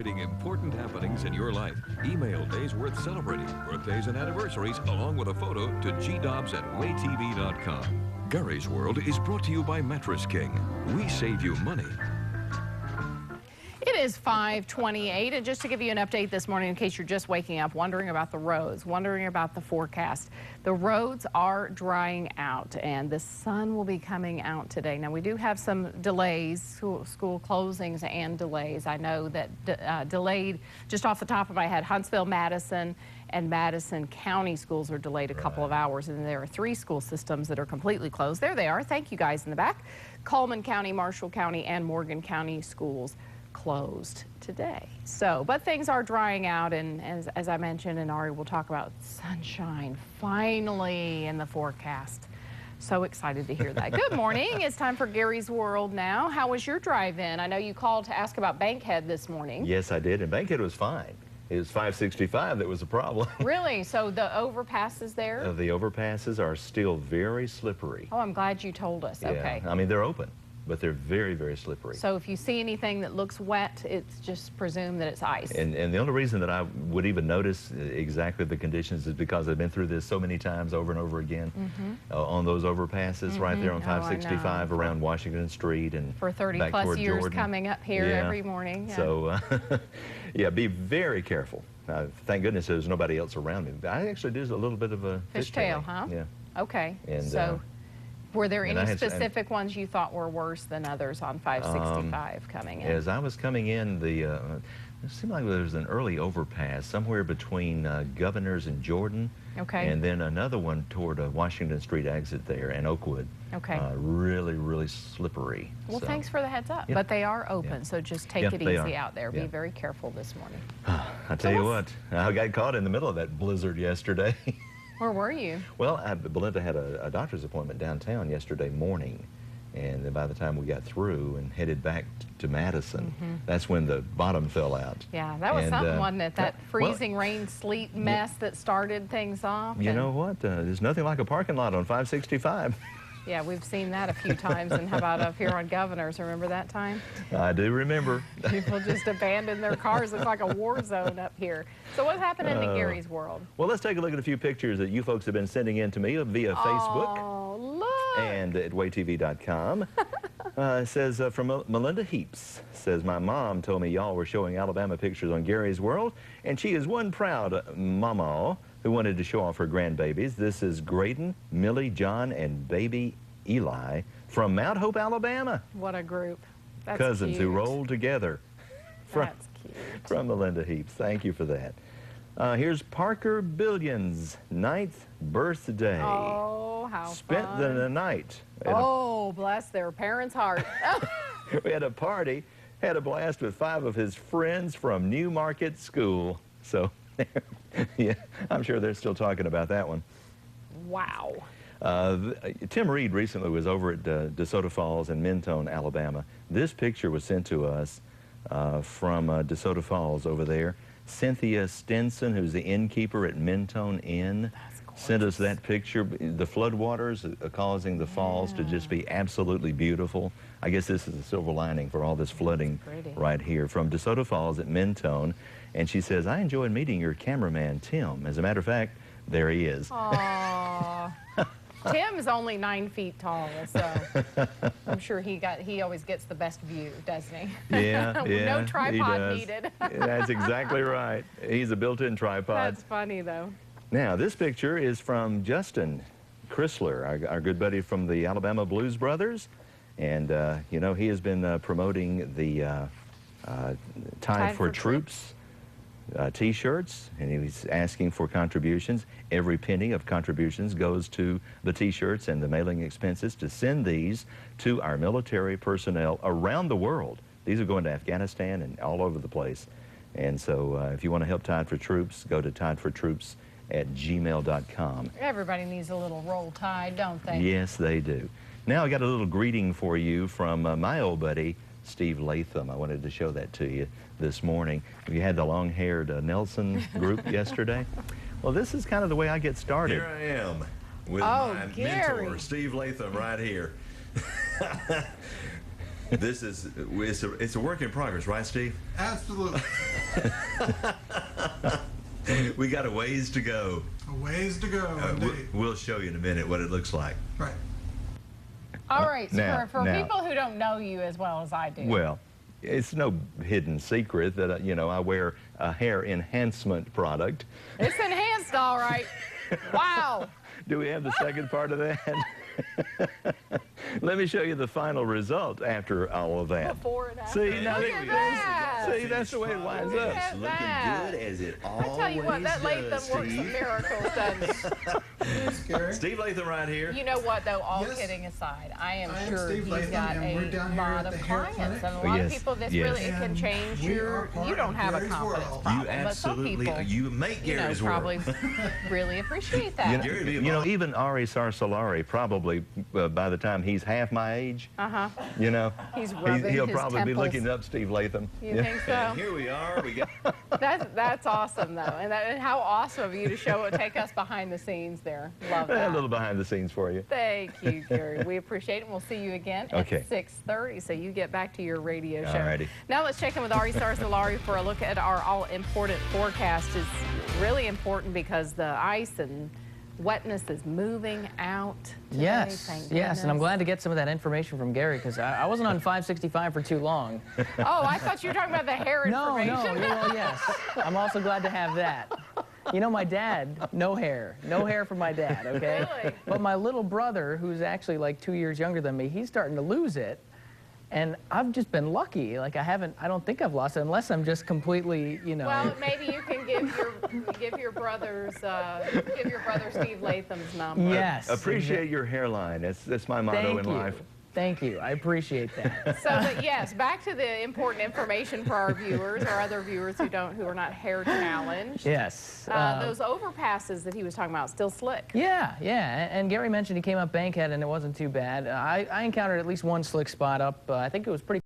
Important happenings in your life. Email days worth celebrating, birthdays and anniversaries, along with a photo to gdobbs@waytv.com. Gary's World is brought to you by Mattress King. We save you money. It is 5:28, and just to give you an update this morning in case you're just waking up, wondering about the roads, wondering about the forecast. The roads are drying out, and the sun will be coming out today. Now, we do have some delays, school closings and delays. I know that delayed, just off the top of my head, Huntsville, Madison, and Madison County schools are delayed a couple of hours, and there are 3 school systems that are completely closed. There they are. Thank you guys in the back. Coleman County, Marshall County, and Morgan County schools closed today. So, but things are drying out, and as I mentioned, and Ari will talk about sunshine finally in the forecast. So excited to hear that. Good morning. It's time for Gary's World now. How was your drive-in? I know you called to ask about Bankhead this morning. Yes, I did, and Bankhead was fine. It was 565 that was the problem. Really? So the overpasses there? The overpasses are still very slippery. Oh, I'm glad you told us. Yeah. Okay. I mean, they're open, but they're very, very slippery. So if you see anything that looks wet, it's just presume that it's ice. And the only reason that I would even notice exactly the conditions is because I've been through this so many times over and over again on those overpasses right there on 565 around Washington Street and for 30 back plus toward years Jordan. coming up here every morning. Yeah. So, yeah, be very careful. Thank goodness there's nobody else around me. I actually did a little bit of a fishtail, huh? Yeah. Okay. And, so, were there any specific ones you thought were worse than others on 565 coming in? As I was coming in, it seemed like there was an early overpass somewhere between Governors and Jordan. Okay. And then another one toward Washington Street exit there and Oakwood. Okay. Really, really slippery. Well, so, thanks for the heads up. yeah. But they are open, so just take it easy out there. Yeah. Be very careful this morning. I tell you what, I got caught in the middle of that blizzard yesterday. Where were you? Well, Belinda had a doctor's appointment downtown yesterday morning, and then by the time we got through and headed back to Madison, that's when the bottom fell out. Yeah, that was something, wasn't it? That freezing rain, sleet mess that started things off. You know what? There's nothing like a parking lot on 565. Yeah, we've seen that a few times. And how about up here on Governors? Remember that time? I do remember. People just abandoned their cars. It's like a war zone up here. So what's happening in Gary's World? Well, let's take a look at a few pictures that you folks have been sending in to me via Facebook. Oh, look. And at waytv.com. It says from Melinda Heaps, says, my mom told me y'all were showing Alabama pictures on Gary's World, and she is one proud mama who wanted to show off her grandbabies. This is Graydon, Millie, John, and baby Eli from Mount Hope, Alabama. What a group. That's Cousins cute. who rolled together. That's cute. From Melinda Heaps. Thank you for that. Here's Parker Billion's 9th birthday. Oh, how Spent fun. the night. Oh, bless their parents' heart. We had a party, had a blast with 5 of his friends from Newmarket School. So, yeah, I'm sure they're still talking about that one. Wow. Tim Reed recently was over at DeSoto Falls in Mentone, Alabama. This picture was sent to us from DeSoto Falls over there. Cynthia Stinson, who's the innkeeper at Mentone Inn, sent us that picture. The floodwaters are causing the falls to just be absolutely beautiful. I guess this is a silver lining for all this flooding right here from DeSoto Falls at Mentone. And she says, I enjoyed meeting your cameraman, Tim. As a matter of fact, there he is. Aww. Tim's only 9 feet tall, so I'm sure he always gets the best view, doesn't he? Yeah, yeah. No tripod needed. That's exactly right. He's a built-in tripod. That's funny, though. Now, this picture is from Justin Chrysler, our good buddy from the Alabama Blues Brothers. And, you know, he has been promoting the Tide for Troops T-shirts, and he's asking for contributions. Every penny of contributions goes to the T-shirts and the mailing expenses to send these to our military personnel around the world. These are going to Afghanistan and all over the place. And so if you want to help Tide for Troops, go to tidefortroops@gmail.com. Everybody needs a little roll tide, don't they? Yes, they do. Now I got a little greeting for you from my old buddy, Steve Latham. I wanted to show that to you this morning. We had the long-haired Nelson group yesterday. Well, this is kind of the way I get started. Here I am with my Gary. mentor, Steve Latham, right here. This is it's a work in progress, right, Steve? Absolutely. We got a ways to go. A ways to go, indeed. We'll show you in a minute what it looks like. Right. All right, so Now- for now- people who don't know you as well as I do. Well, it's no hidden secret that I wear a hair enhancement product. It's enhanced, all right. Wow. Do we have the second part of that? Let me show you the final result after all of that. Before and after. See, now Look there at we that. go. See, that's the way it winds Look up. at It's that. looking good as it I always tell you what, that does, Latham works some Steve. miracles, doesn't it? Yes, Gary. Steve Latham right here. You know what, though, all Yes. kidding aside, I am I am sure Steve he's Latham, got and we're down a here lot at of the hair clients clinic. and a Oh, lot yes, of people. This yes. really it can And change we are your. part You don't of have a Gary's confidence world. problem, You but some absolutely, people, you make Gary's world. probably really appreciate that. You know, even Ari Sarsolari probably, by the time he's half my age, He's rubbing he'll his probably be temples. looking up Steve Latham. You think so? And here we are. We got That's awesome, though, and how awesome of you to take us behind the scenes there. Love a that. little behind the scenes for you. Thank you, Gary. We appreciate it, and we'll see you again Okay. at 6:30, so you get back to your radio show. Alrighty. Now let's check in with Ari Sarsolari for a look at our all-important forecast. It's really important because the ice and wetness is moving out today, Yes, thank yes, and I'm goodness. glad to get some of that information from Gary because I wasn't on 565 for too long. Oh, I thought you were talking about the hair No, information. well, yes. I'm also glad to have that. You know, my dad, no hair for my dad, okay? Really? But my little brother, who's actually like 2 years younger than me, he's starting to lose it. And I've just been lucky. Like I don't think I've lost it unless I'm just completely, Well, maybe you can give your brother Steve Latham's number. Yes. Appreciate your hairline. That's my motto in life. Thank you. I appreciate that. So, but yes, back to the important information for our viewers, our other viewers who are not hair challenged. Yes. Those overpasses that he was talking about, still slick. Yeah. And Gary mentioned he came up Bankhead and it wasn't too bad. I encountered at least one slick spot up. I think it was pretty